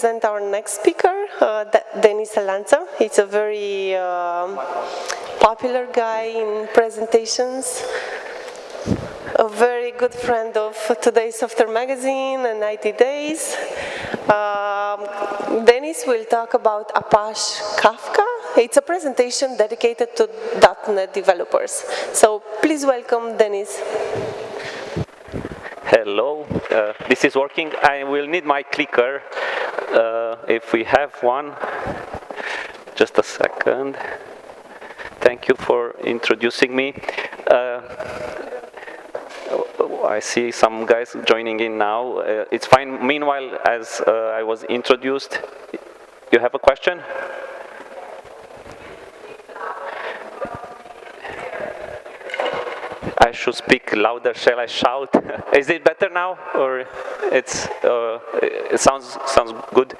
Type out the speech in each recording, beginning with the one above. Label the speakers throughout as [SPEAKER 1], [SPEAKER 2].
[SPEAKER 1] present our next speaker, Denis Salanta. He's a very popular guy in presentations, a very good friend of Today's Software Magazine and 90 Days. Denis will talk about Apache Kafka. It's a presentation dedicated to .NET developers. So please welcome Denis.
[SPEAKER 2] Hello, this is working. I will need my clicker if we have one. Just a second. Thank you for introducing me. I see some guys joining in now. It's fine. Meanwhile, as I was introduced, you have a question? I should speak louder. Shall I shout? Is it better now, or it sounds good?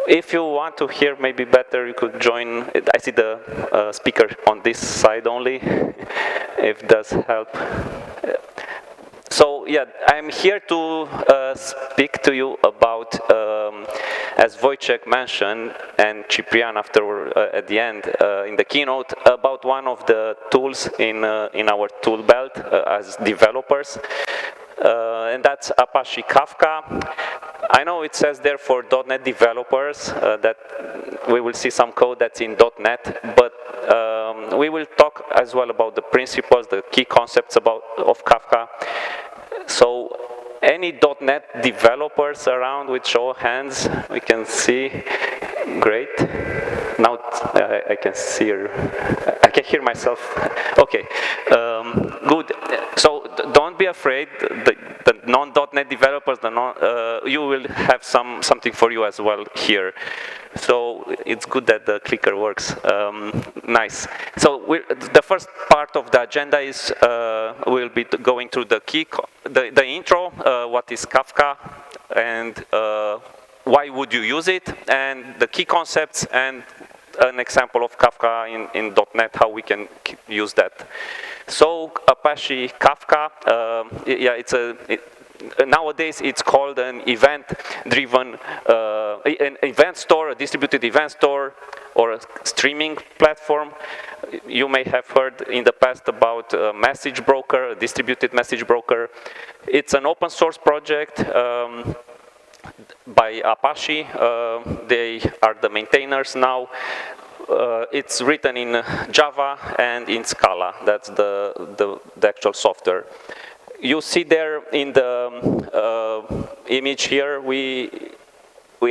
[SPEAKER 2] If you want to hear maybe better, you could join. I see the speaker on this side only. If it does help. So yeah, I'm here to speak to you about, as Wojciech mentioned, and Ciprian after at the end in the keynote, about one of the tools in our tool belt as developers, and that's Apache Kafka. I know it says there for .NET developers that we will see some code that's in .NET, but we will talk as well about the principles, the key concepts of Kafka. So any .NET developers around with show of hands, we can see. Great. Now I can see her. I can hear myself. Okay, good. So don't be afraid. The non-.NET developers, you will have something for you as well here. So it's good that the clicker works. Nice. So the first part of the agenda is we'll be going through the intro. What is Kafka, and why would you use it, and the key concepts, and an example of Kafka in .NET, how we can use that. So Apache Kafka, nowadays it's called an event-driven, an event store, a distributed event store, or a streaming platform. You may have heard in the past about a message broker, a distributed message broker. It's an open source project by Apache. They are the maintainers now. It's written in Java and in Scala. That's the actual software. You see there in the image here, we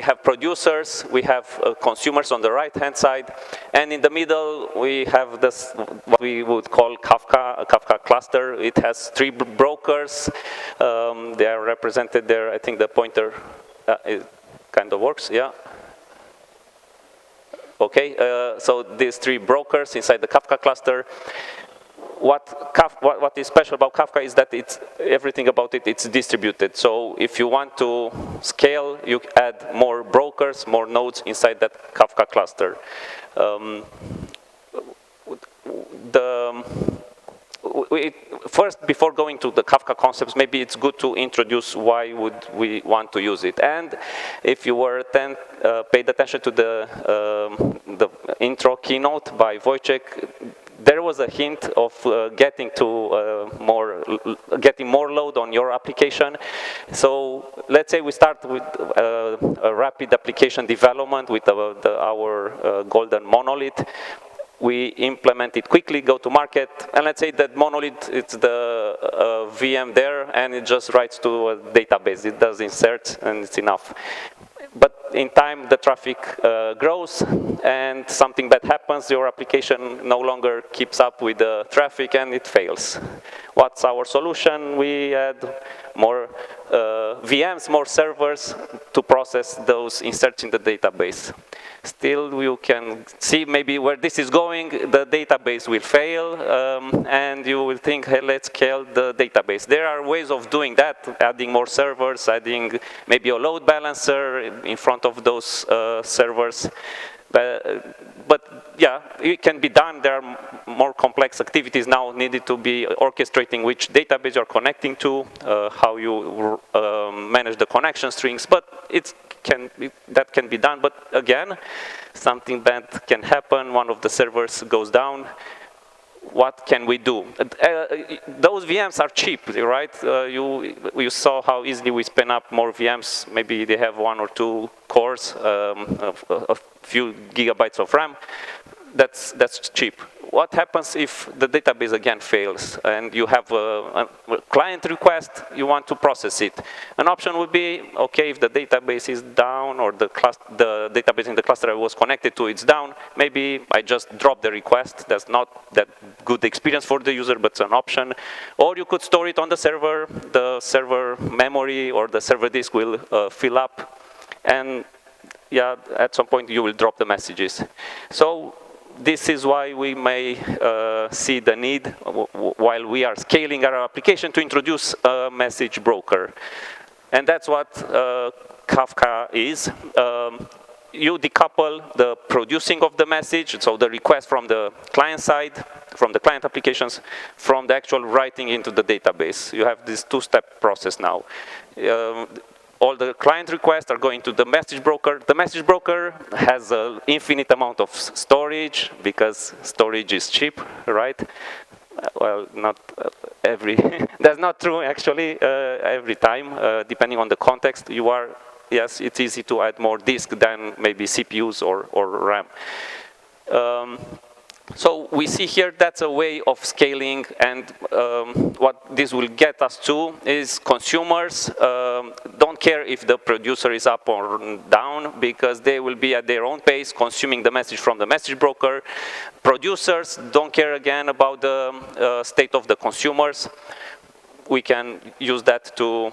[SPEAKER 2] have producers, we have consumers on the right-hand side, and in the middle we have this, what we would call Kafka, a Kafka cluster. It has 3 brokers. They are represented there. I think the pointer it kind of works, yeah. Okay, so these 3 brokers inside the Kafka cluster. What is special about Kafka is that everything about it's distributed. So if you want to scale, you add more brokers, more nodes inside that Kafka cluster. First, before going to the Kafka concepts, maybe it's good to introduce why would we want to use it. And if you were paid attention to the intro keynote by Wojciech, there was a hint of getting more load on your application. So let's say we start with a rapid application development with our golden monolith. We implement it quickly, go to market, and let's say that monolith, it's the VM there, and it just writes to a database. It does inserts, and it's enough. But in time, the traffic grows, and something bad happens. Your application no longer keeps up with the traffic, and it fails. What's our solution? We add more VMs, more servers to process those inserts in the database. Still, you can see maybe where this is going. The database will fail, and you will think, hey, let's scale the database. There are ways of doing that, adding more servers, adding maybe a load balancer in front of those servers. But yeah, it can be done. There are more complex activities now needed to be orchestrating which database you're connecting to, how you manage the connection strings, but it that can be done, but again, something bad can happen. One of the servers goes down. What can we do? Those VMs are cheap, right? You saw how easily we spin up more VMs. Maybe they have 1 or 2 cores, a few gigabytes of RAM. That's cheap. What happens if the database again fails and you have a client request, you want to process it? An option would be, okay, if the database is down or the database in the cluster I was connected to is down, maybe I just drop the request. That's not that good experience for the user, but it's an option. Or you could store it on the server memory or the server disk will fill up, and yeah, at some point you will drop the messages. So this is why we may see the need, while we are scaling our application, to introduce a message broker. And that's what Kafka is. You decouple the producing of the message, so the request from the client side, from the client applications, from the actual writing into the database. You have this 2-step process now. All the client requests are going to the message broker. The message broker has an infinite amount of storage because storage is cheap, right? Well, not every, that's not true actually every time. Depending on the context, yes, it's easy to add more disk than maybe CPUs or RAM. So we see here that's a way of scaling, and what this will get us to is consumers don't care if the producer is up or down, because they will be at their own pace consuming the message from the message broker. Producers don't care again about the state of the consumers. We can use that to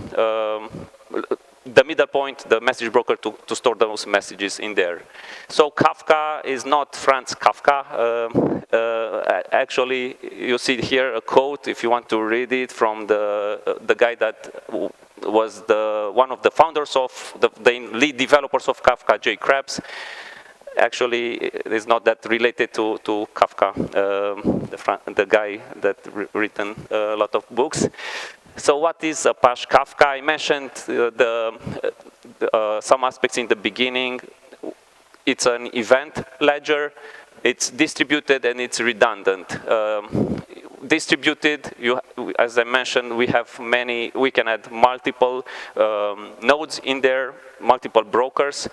[SPEAKER 2] the middle point, the message broker, to store those messages in there. So Kafka is not Franz Kafka. Actually, you see here a quote, if you want to read it, from the guy that was one of the founders of, the lead developers of Kafka, Jay Krabs. Actually, it's not that related to Kafka, the guy that written a lot of books. So what is Apache Kafka? I mentioned some aspects in the beginning. It's an event ledger. It's distributed and it's redundant. Distributed, as I mentioned, we can add multiple nodes in there, multiple brokers,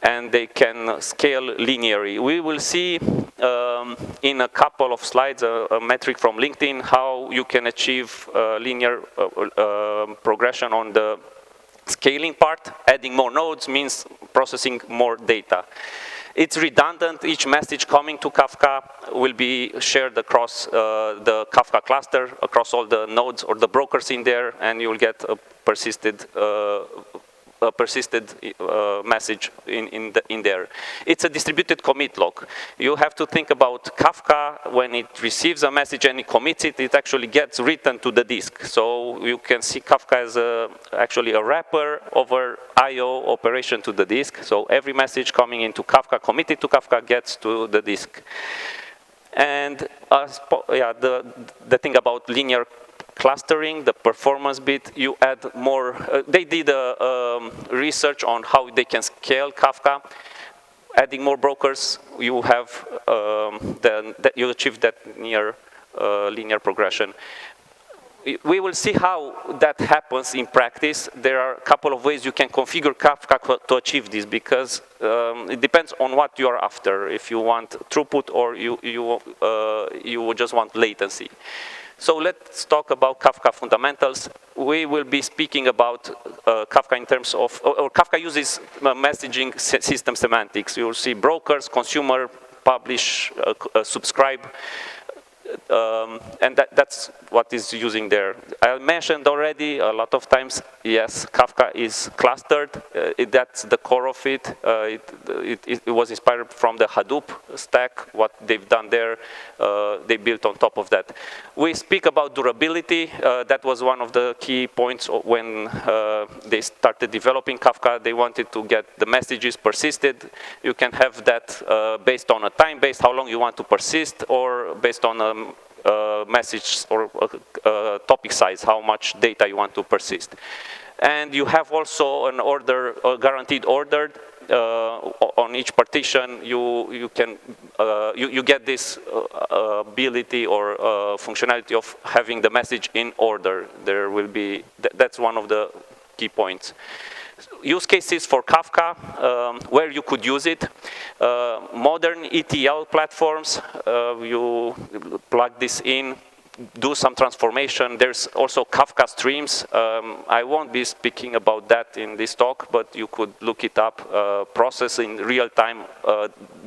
[SPEAKER 2] and they can scale linearly. We will see in a couple of slides a metric from LinkedIn how you can achieve linear progression on the scaling part. Adding more nodes means processing more data. It's redundant. Each message coming to Kafka will be shared across the Kafka cluster, across all the nodes or the brokers in there, and you will get a persisted message in there. It's a distributed commit log. You have to think about Kafka. When it receives a message and it commits it, it actually gets written to the disk. So you can see Kafka as actually a wrapper over I/O operation to the disk. So every message coming into Kafka, committed to Kafka, gets to the disk. And the thing about linear clustering, the performance bit, you add more. They did research on how they can scale Kafka. Adding more brokers, you have you achieve that near linear progression. We will see how that happens in practice. There are a couple of ways you can configure Kafka to achieve this, because it depends on what you are after. If you want throughput or you just want latency. So let's talk about Kafka fundamentals. We will be speaking about Kafka in terms of, or Kafka uses messaging system semantics. You'll see brokers, consumer, publish, subscribe, and that's what is using there. I mentioned already a lot of times, yes, Kafka is clustered. That's the core of it. It was inspired from the Hadoop stack. What they've done there, they built on top of that. We speak about durability. That was one of the key points when they started developing Kafka. They wanted to get the messages persisted. You can have that based on a time base, how long you want to persist, or based on a message or topic size, how much data you want to persist. And you have also an order, a guaranteed order. On each partition, you get this ability or functionality of having the message in order. There will be, that's one of the key points. Use cases for Kafka, where you could use it. Modern ETL platforms, you plug this in, do some transformation. There's also Kafka streams. I won't be speaking about that in this talk, but you could look it up, process in real-time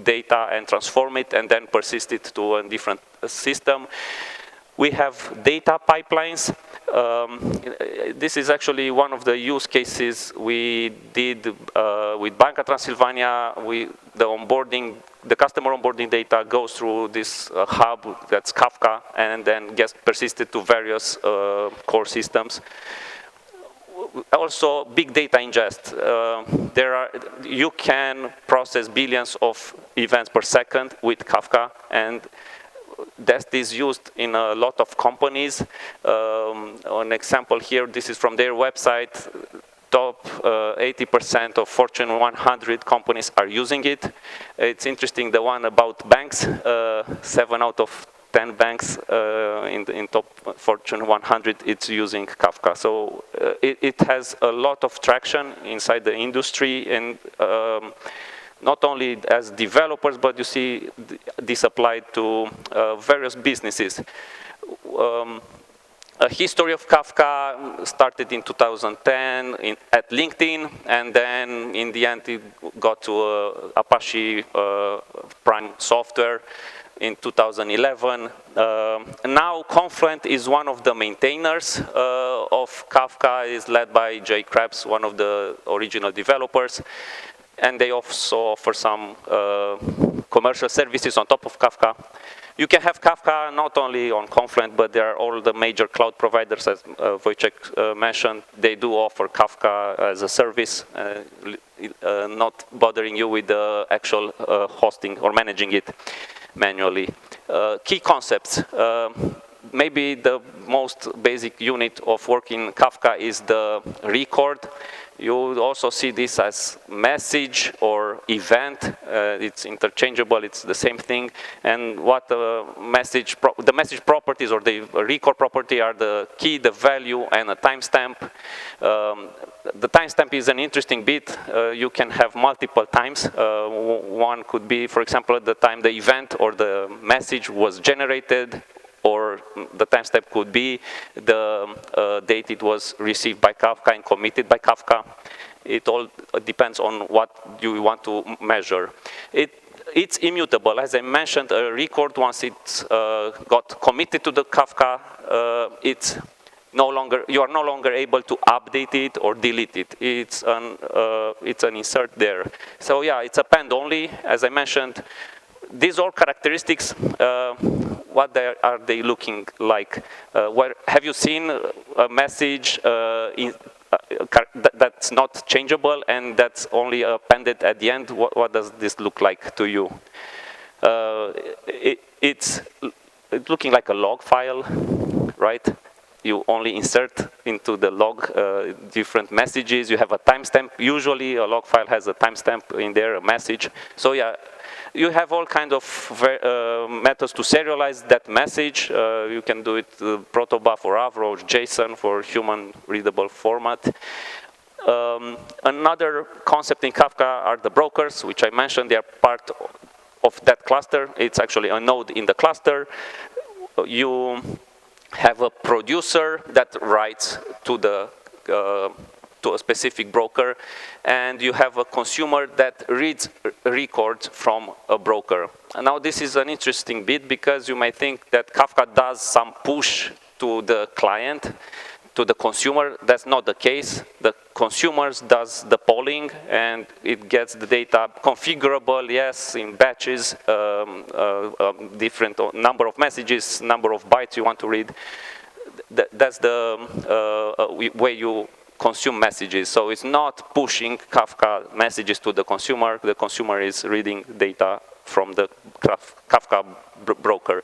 [SPEAKER 2] data and transform it and then persist it to a different system. We have data pipelines. This is actually one of the use cases we did with Banca Transilvania. The customer onboarding data goes through this hub that's Kafka and then gets persisted to various core systems. Also, big data ingest. You can process billions of events per second with Kafka, and that is used in a lot of companies. An example here, this is from their website. Top 80% of Fortune 100 companies are using it. It's interesting, the one about banks, 7 out of 10 banks in top Fortune 100, it's using Kafka. So it has a lot of traction inside the industry, and not only as developers, but you see this applied to various businesses. A history of Kafka started in 2010 at LinkedIn, and then in the end it got to Apache Prime Software in 2011. Now Confluent is one of the maintainers of Kafka, is led by Jay Krebs, one of the original developers. And they also offer some commercial services on top of Kafka. You can have Kafka not only on Confluent, but there are all the major cloud providers, as Wojciech mentioned. They do offer Kafka as a service, not bothering you with the actual hosting or managing it manually. Key concepts. Maybe the most basic unit of work in Kafka is the record. You also see this as message or event. It's interchangeable, it's the same thing. And what the message properties or the record property are the key, the value, and a timestamp. The timestamp is an interesting bit. You can have multiple times. One could be, for example, at the time the event or the message was generated, or the timestamp could be the date it was received by Kafka and committed by Kafka. It all depends on what you want to measure. It's immutable. As I mentioned, a record, once it's got committed to the Kafka, you are no longer able to update it or delete it. It's an insert there. So yeah, it's append only, as I mentioned. These all characteristics, what are they looking like? Have you seen a message that's not changeable and that's only appended at the end? What does this look like to you? It's looking like a log file, right? You only insert into the log different messages. You have a timestamp. Usually a log file has a timestamp in there, a message. So yeah, you have all kinds of methods to serialize that message. You can do it protobuf or Avro or JSON for human readable format. Another concept in Kafka are the brokers, which I mentioned. They are part of that cluster. It's actually a node in the cluster. You have a producer that writes to a specific broker, and you have a consumer that reads records from a broker. And now this is an interesting bit, because you might think that Kafka does some push to the client, to the consumer. That's not the case. The consumers does the polling, and it gets the data configurable, yes, in batches, different number of messages, number of bytes you want to read. That's the way you consume messages. So it's not pushing Kafka messages to the consumer is reading data from the Kafka broker.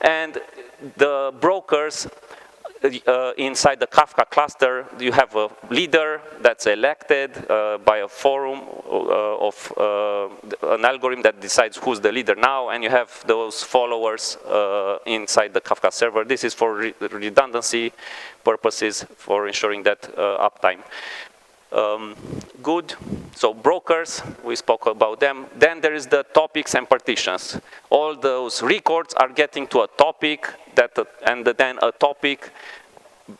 [SPEAKER 2] And the brokers inside the Kafka cluster, you have a leader that's elected by a forum of an algorithm that decides who's the leader now, and you have those followers inside the Kafka server. This is for redundancy purposes, for ensuring that uptime. Good. So brokers, we spoke about them. Then there is the topics and partitions. All those records are getting to a topic, and then a topic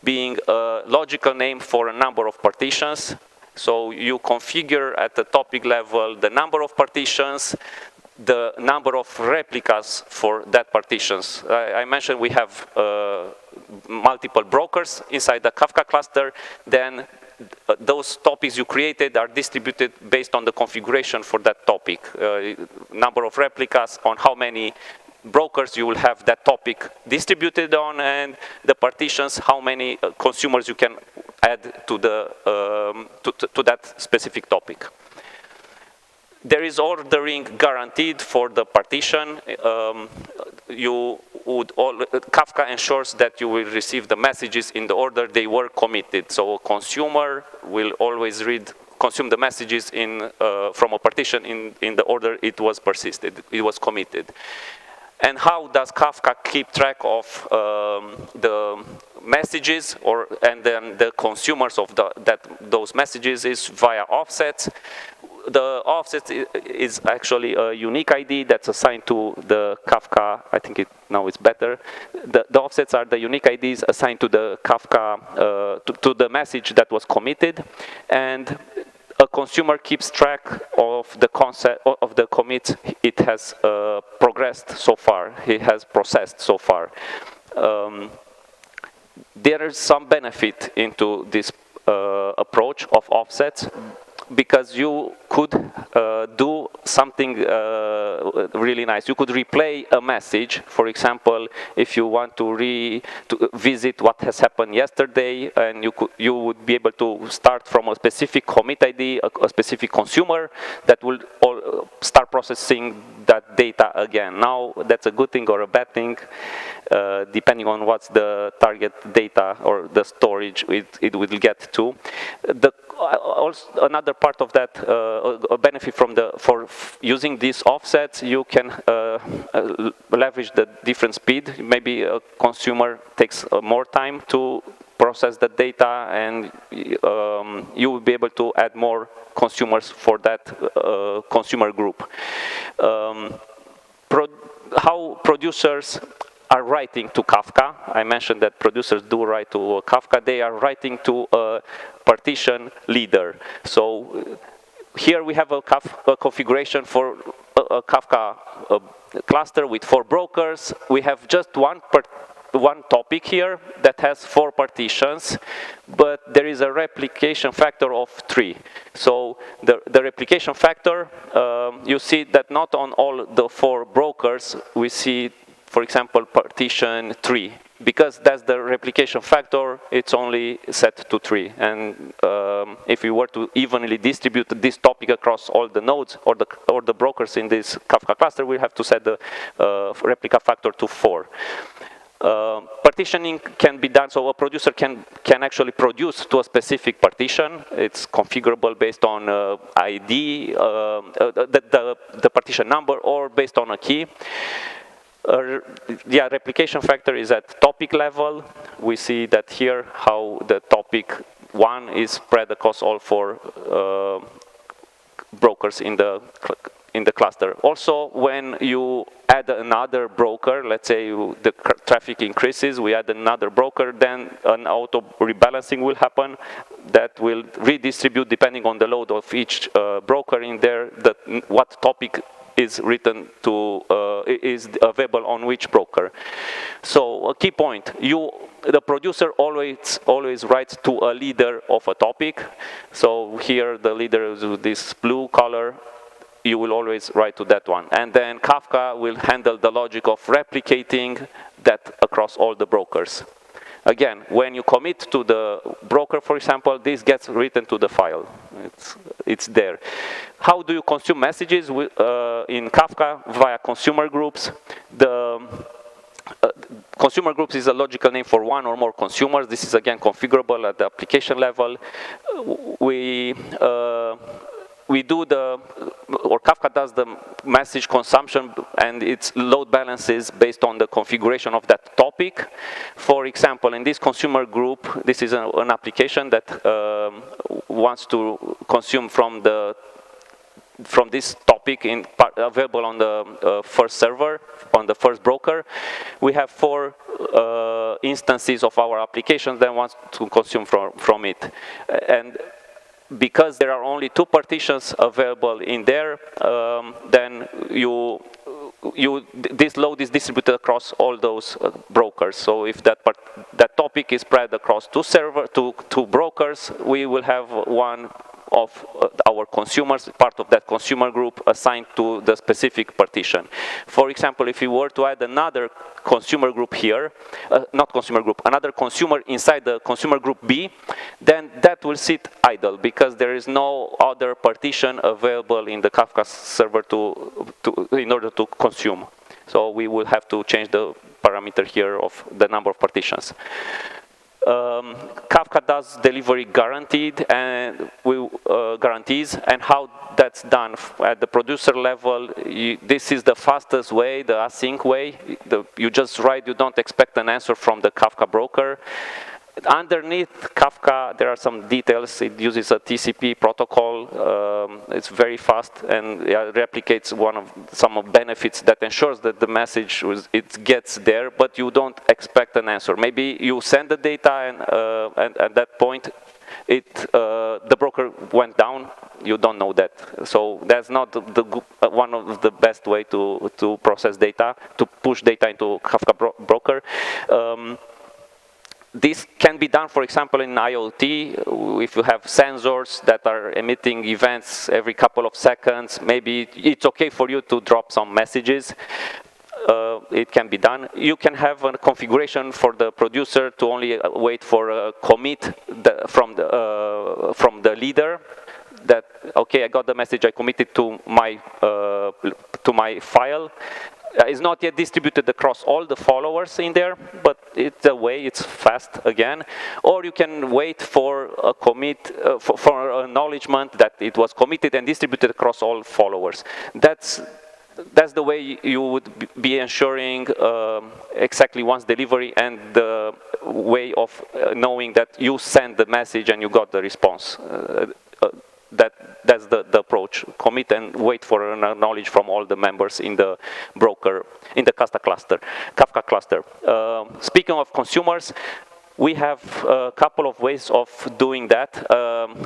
[SPEAKER 2] being a logical name for a number of partitions. So you configure at the topic level the number of partitions, the number of replicas for that partitions. I mentioned we have multiple brokers inside the Kafka cluster. Then those topics you created are distributed based on the configuration for that topic. Number of replicas on how many brokers you will have that topic distributed on, and the partitions, how many consumers you can add to that specific topic. There is ordering guaranteed for the partition. Kafka ensures that you will receive the messages in the order they were committed. So a consumer will always consume the messages from a partition in the order it was committed. And how does Kafka keep track of the messages and then the consumers of those messages is via offsets. The offset is actually a unique ID that's assigned to the Kafka. I think now it's better. The offsets are the unique IDs assigned to the Kafka, to the message that was committed. And a consumer keeps track of the commits it has progressed so far, it has processed so far. There is some benefit into this approach of offsets, because you could do something really nice. You could replay a message. For example, if you want to visit what has happened yesterday, and you would be able to start from a specific commit ID, a specific consumer that will start processing that data again. Now, that's a good thing or a bad thing, depending on what's the target data or the storage it will get to. Also, another part of that, a benefit for using these offsets, you can leverage the different speed. Maybe a consumer takes more time to process the data, and you will be able to add more consumers for that consumer group. How producers are writing to Kafka. I mentioned that producers do write to Kafka. They are writing to a partition leader. So here we have a configuration for a Kafka cluster with 4 brokers. We have just one topic here that has 4 partitions, but there is a replication factor of 3. So the replication factor, you see that not on all the 4 brokers we see, for example, partition 3. Because that's the replication factor, it's only set to 3. And if we were to evenly distribute this topic across all the nodes or the brokers in this Kafka cluster, we have to set the replica factor to 4. Partitioning can be done, so a producer can actually produce to a specific partition. It's configurable based on ID, the partition number, or based on a key. Replication factor is at topic level. We see that here how the topic 1 is spread across all 4 brokers in the cluster. Also, when you add another broker, let's say the traffic increases, we add another broker, then an auto rebalancing will happen that will redistribute depending on the load of each broker in there, what topic is written to, is available on which broker. So a key point, the producer always writes to a leader of a topic. So here the leader is with this blue color, you will always write to that one. And then Kafka will handle the logic of replicating that across all the brokers. Again, when you commit to the broker, for example, this gets written to the file. It's there. How do you consume messages in Kafka via consumer groups? consumer groups is a logical name for one or more consumers. This is again configurable at the application level. We do or Kafka does the message consumption and its load balances based on the configuration of that topic. For example, in this consumer group, this is an application that wants to consume from this topic available on the first server, on the first broker. We have 4 instances of our applications that wants to consume from it. And because there are only 2 partitions available in there, then this load is distributed across all those brokers. So if that topic is spread across 2 brokers, we will have one of our consumers, part of that consumer group, assigned to the specific partition. For example, if you were to add another consumer group here, not consumer group, another consumer inside the consumer group B, then that will sit idle because there is no other partition available in the Kafka server in order to consume. So we will have to change the parameter here of the number of partitions. Kafka does delivery guaranteed and guarantees, and how that's done at the producer level. This is the fastest way, the async way. You just write, you don't expect an answer from the Kafka broker. Underneath Kafka, there are some details. It uses a TCP protocol. It's very fast and replicates some of benefits that ensures that the message it gets there, but you don't expect an answer. Maybe you send the data and at that point, the broker went down. You don't know that. So that's not one of the best way to process data, to push data into Kafka broker. This can be done, for example, in IoT. If you have sensors that are emitting events every couple of seconds, maybe it's okay for you to drop some messages. It can be done. You can have a configuration for the producer to only wait for a commit from the leader. That, okay, I got the message, I committed to my file. It's not yet distributed across all the followers in there, but it's a way, it's fast again. Or you can wait for a commit, for acknowledgement that it was committed and distributed across all followers. That's the way you would be ensuring exactly one's delivery and the way of knowing that you send the message and you got the response. That's the approach. Commit and wait for an acknowledge from all the members in the broker, in the Kafka cluster. Speaking of consumers, we have a couple of ways of doing that.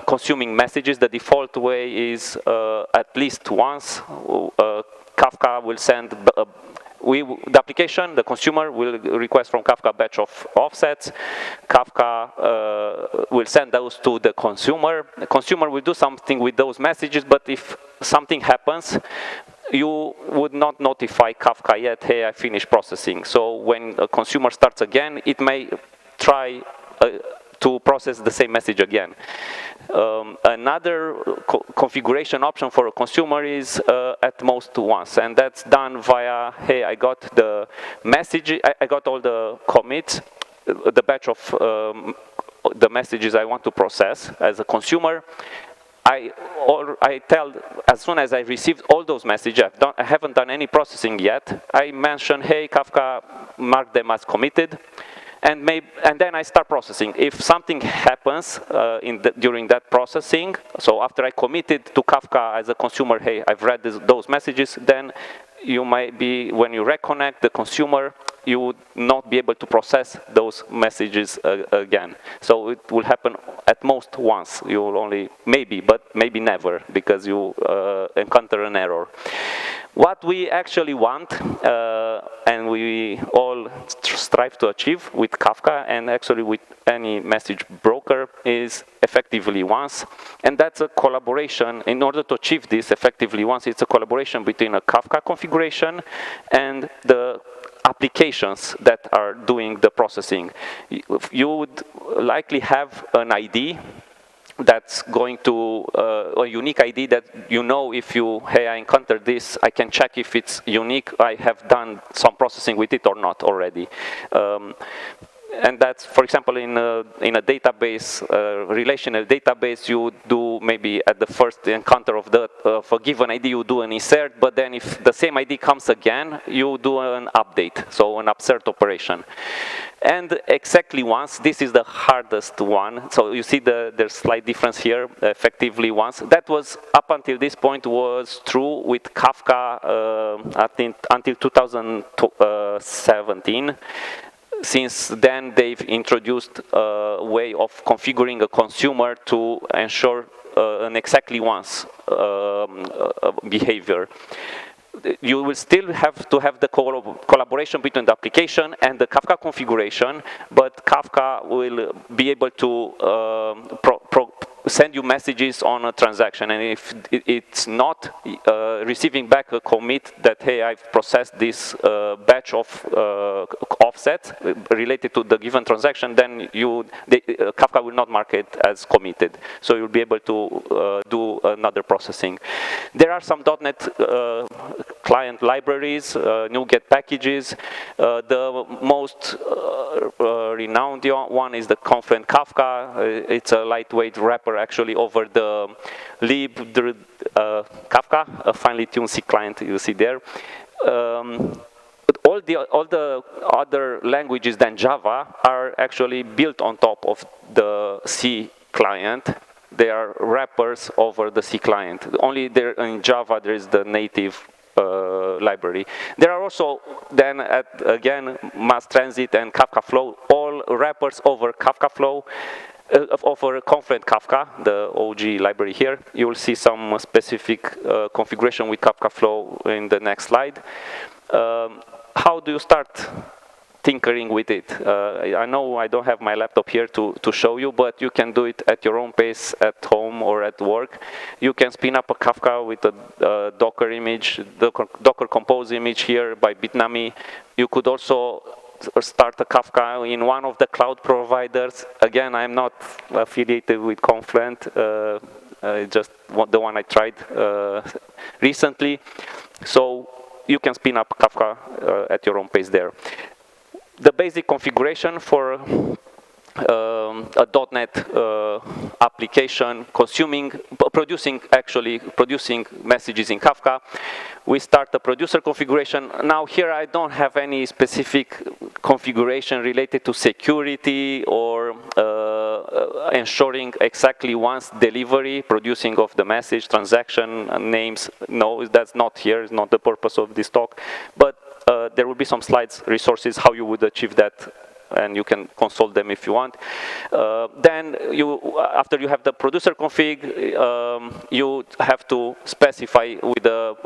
[SPEAKER 2] Consuming messages, the default way is at least once. Kafka will send the application, the consumer, will request from Kafka a batch of offsets. Kafka will send those to the consumer. The consumer will do something with those messages, but if something happens, you would not notify Kafka yet, hey, I finished processing. So when a consumer starts again, it may try to process the same message again. Another configuration option for a consumer is at most once, and that's done via, hey, I got the message, I got all the commits, the batch of the messages I want to process as a consumer. I tell, as soon as I received all those messages, I haven't done any processing yet, I mention, hey, Kafka, mark them as committed. And then I start processing. If something happens during that processing, so after I committed to Kafka as a consumer, hey, I've read those messages, then you might be, when you reconnect the consumer, you would not be able to process those messages again. So it will happen at most once. You will only, but maybe never, because you encounter an error. What we actually want, and we all strive to achieve with Kafka, and actually with any message broker, is effectively once. And that's a collaboration. In order to achieve this effectively once, it's a collaboration between a Kafka configuration and the applications that are doing the processing. You would likely have an ID that's going to a unique ID that you know if you, hey, I encountered this, I can check if it's unique, I have done some processing with it or not already. And that's, for example, in a database, relational database, you do maybe at the first encounter of a given ID, you do an insert, but then if the same ID comes again, you do an update, so an upsert operation. And exactly once, this is the hardest one, so you see there's slight difference here, effectively once. That was, up until this point, was true with Kafka until 2017. Since then, they've introduced a way of configuring a consumer to ensure an exactly once behavior. You will still have to have the collaboration between the application and the Kafka configuration, but Kafka will be able to send you messages on a transaction, and if it's not receiving back a commit that, hey, I've processed this batch of offsets related to the given transaction, then Kafka will not mark it as committed. So you'll be able to do another processing. There are some .NET client libraries, NuGet packages. The most renowned one is the Confluent Kafka. It's a lightweight wrapper actually over the lib Kafka, a finely tuned C client you see there. All the other languages than Java are actually built on top of the C client. They are wrappers over the C client. Only there in Java there is the native library. There are also then again Mass Transit and Kafka Flow, all wrappers over Kafka Flow. Over Confluent Kafka, the OG library here. You will see some specific configuration with Kafka Flow in the next slide. How do you start tinkering with it? I know I don't have my laptop here to show you, but you can do it at your own pace at home or at work. You can spin up a Kafka with a Docker image, Docker Compose image here by Bitnami. You could also start a Kafka in one of the cloud providers. Again, I'm not affiliated with Confluent, just the one I tried recently. So you can spin up Kafka at your own pace there. The basic configuration for a .NET application producing messages in Kafka. We start the producer configuration. Now here I don't have any specific configuration related to security or ensuring exactly once delivery, producing of the message, transaction, names. No, that's not here, it's not the purpose of this talk. But there will be some slides, resources, how you would achieve that, and you can consult them if you want. Then after you have the producer config, you have to specify with the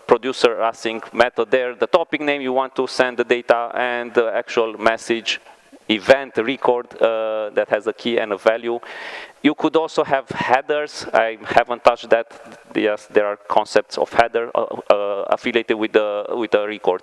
[SPEAKER 2] producer async method there the topic name you want to send the data and the actual message event record that has a key and a value. You could also have headers. I haven't touched that. Yes, there are concepts of header affiliated with the record.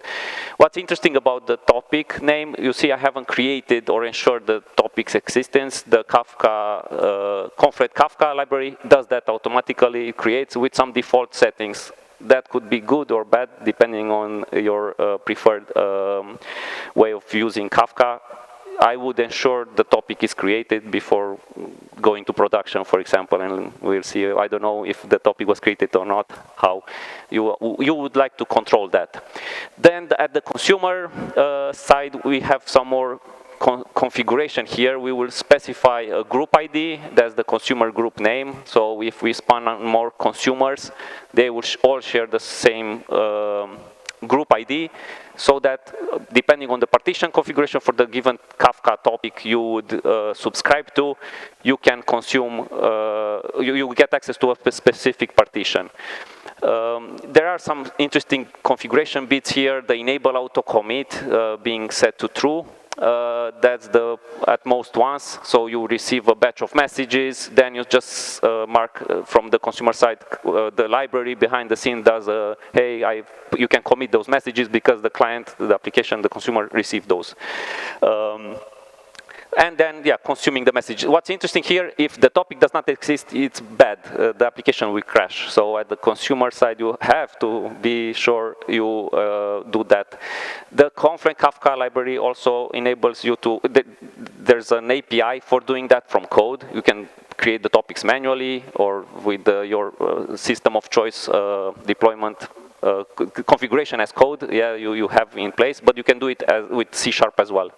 [SPEAKER 2] What's interesting about the topic name, you see I haven't created or ensured the topic's existence. The Kafka, Confluent Kafka library does that automatically. It creates with some default settings. That could be good or bad depending on your preferred way of using Kafka. I would ensure the topic is created before going to production, for example, and we'll see. I don't know if the topic was created or not, how you would like to control that. Then at the consumer side, we have some more configuration here. We will specify a group ID, that's the consumer group name. So if we span on more consumers, they will all share the same group ID, so that depending on the partition configuration for the given Kafka topic you would subscribe to, you can consume, you get access to a specific partition. There are some interesting configuration bits here. The enable auto commit being set to true. That's the at most once, so you receive a batch of messages, then you just mark from the consumer side, the library behind the scene does hey, you can commit those messages because the client, the application, the consumer received those. And then, yeah, consuming the message. What's interesting here, if the topic does not exist, it's bad. The application will crash. So at the consumer side, you have to be sure you do that. The Confluent Kafka library also enables you to, there's an API for doing that from code. You can create the topics manually or with your system of choice deployment configuration as code, yeah, you have in place, but you can do it with C# as well.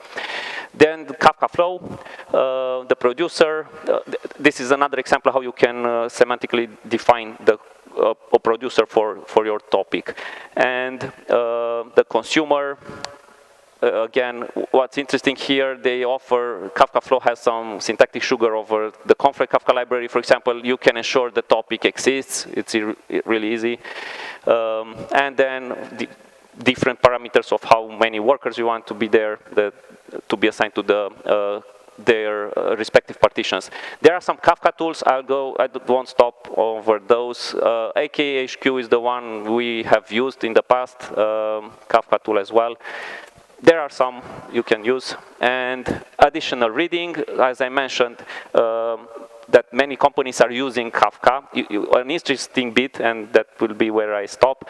[SPEAKER 2] Then the Kafka Flow, the producer. This is another example how you can semantically define a producer for your topic. And the consumer. Again, what's interesting here, they offer, Kafka Flow has some syntactic sugar over the Confluent Kafka library. For example, you can ensure the topic exists. It's really easy. And then the different parameters of how many workers you want to be there, to be assigned to their respective partitions. There are some Kafka tools. I won't stop over those. AKHQ is the one we have used in the past, Kafka tool as well. There are some you can use. And additional reading, as I mentioned, that many companies are using Kafka. An interesting bit, and that will be where I stop,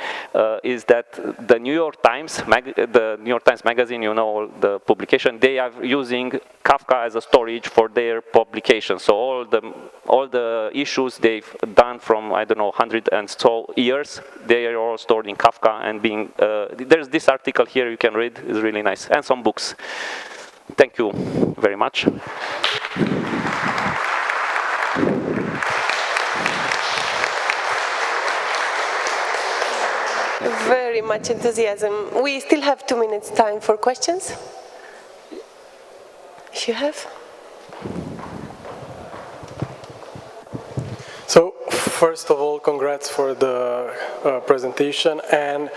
[SPEAKER 2] is that the New York Times Magazine, you know, the publication, they are using Kafka as a storage for their publication. So all the issues they've done from, I don't know, 100 and so years, they are all stored in Kafka and being, there's this article here you can read, it's really nice, and some books. Thank you very much.
[SPEAKER 1] Very much enthusiasm. We still have 2 minutes time for questions. If you have.
[SPEAKER 3] So, first of all, congrats for the presentation. And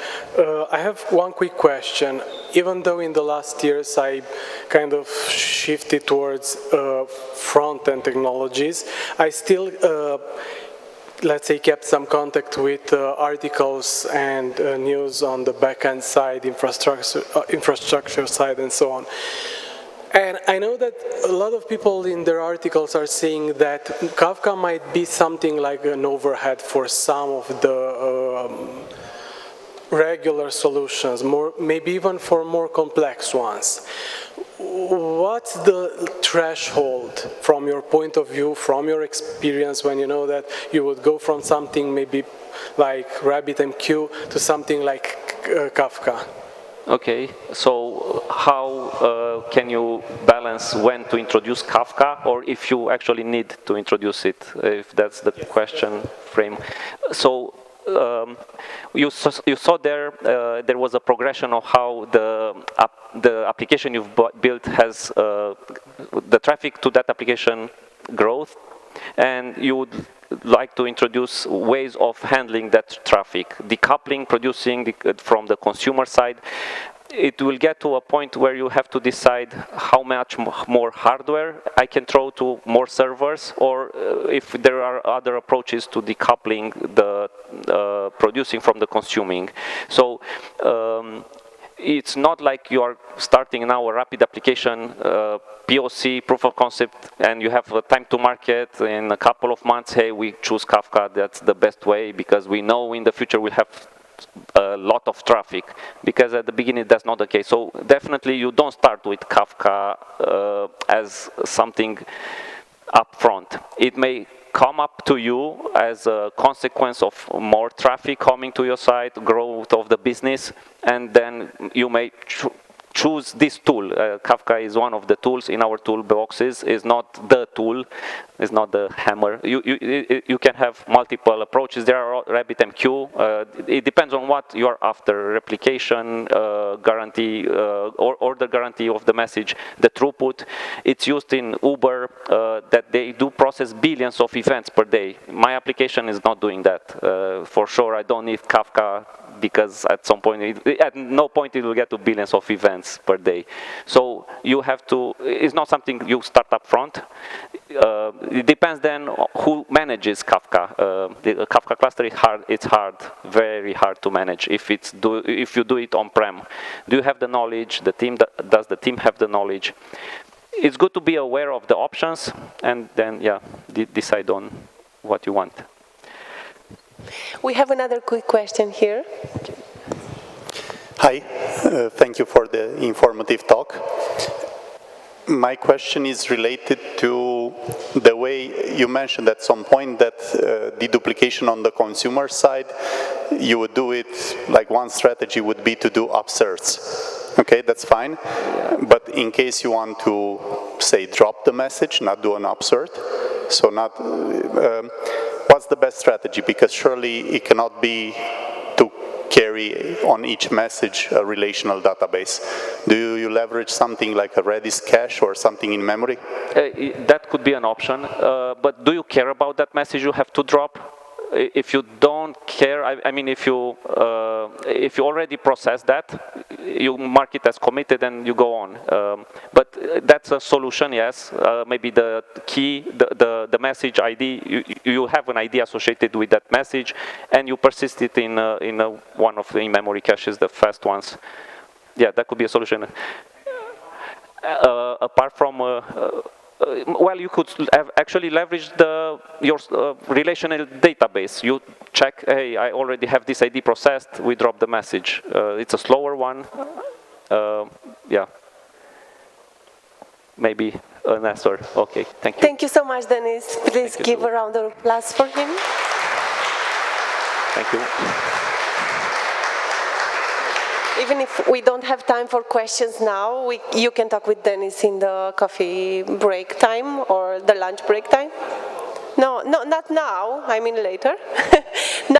[SPEAKER 3] I have one quick question. Even though in the last years I kind of shifted towards front-end technologies, I still let's say, kept some contact with articles and news on the backend side, infrastructure side, and so on. And I know that a lot of people in their articles are saying that Kafka might be something like an overhead for some of the regular solutions, maybe even for more complex ones. What's the threshold from your point of view, from your experience, when you know that you would go from something maybe like RabbitMQ to something like Kafka?
[SPEAKER 2] Okay, so how can you balance when to introduce Kafka, or if you actually need to introduce it, if that's the question frame? So you saw there was a progression of how the application you've built has the traffic to that application growth, and you would like to introduce ways of handling that traffic, decoupling, producing from the consumer side. It will get to a point where you have to decide how much more hardware I can throw to more servers, or if there are other approaches to decoupling the producing from the consuming. So it's not like you are starting now a rapid application, POC, proof of concept, and you have a time to market in a couple of months. Hey, we choose Kafka, that's the best way, because we know in the future we'll have a lot of traffic, because at the beginning that's not the case. So definitely you don't start with Kafka as something upfront. It may come up to you as a consequence of more traffic coming to your site, growth of the business, and then you may choose this tool. Kafka is one of the tools in our toolboxes. Is not the tool, is not the hammer. You can have multiple approaches. There are RabbitMQ. It depends on what you are after: replication, guarantee, or the guarantee of the message, the throughput. It's used in Uber that they do process billions of events per day. My application is not doing that. For sure, I don't need Kafka, because at some point, at no point it will get to billions of events per day. So you have to, it's not something you start up front. It depends then who manages Kafka. The Kafka cluster is hard, it's hard, very hard to manage if you do it on-prem. Do you have the knowledge? The team, does the team have the knowledge? it's good to be aware of the options and then, yeah, decide on what you want.
[SPEAKER 1] We have another quick question here.
[SPEAKER 4] Hi, thank you for the informative talk. My question is related to the way you mentioned at some point that deduplication on the consumer side, you would do it, like one strategy would be to do upserts. Okay, that's fine. But in case you want to, say, drop the message, not do an upsert, so not, what's the best strategy? Because surely it cannot be to carry on each message a relational database. Do you leverage something like a Redis cache or something in memory?
[SPEAKER 2] That could be an option, but do you care about that message you have to drop? If you don't care, I mean, if you already process that, you mark it as committed and you go on. But that's a solution, yes. Maybe the key, the message ID, you have an ID associated with that message, and you persist it in one of the in-memory caches, the fast ones. Yeah, that could be a solution. Apart from well, you could actually leverage your relational database. You check, hey, I already have this ID processed, we drop the message. It's a slower one. Yeah. Maybe an answer. Okay, thank you.
[SPEAKER 1] Thank you so much, Denis. Please give a round of applause for him.
[SPEAKER 2] Thank you.
[SPEAKER 1] Even if we don't have time for questions now, you can talk with Denis in the coffee break time or the lunch break time. No, not now, I mean later.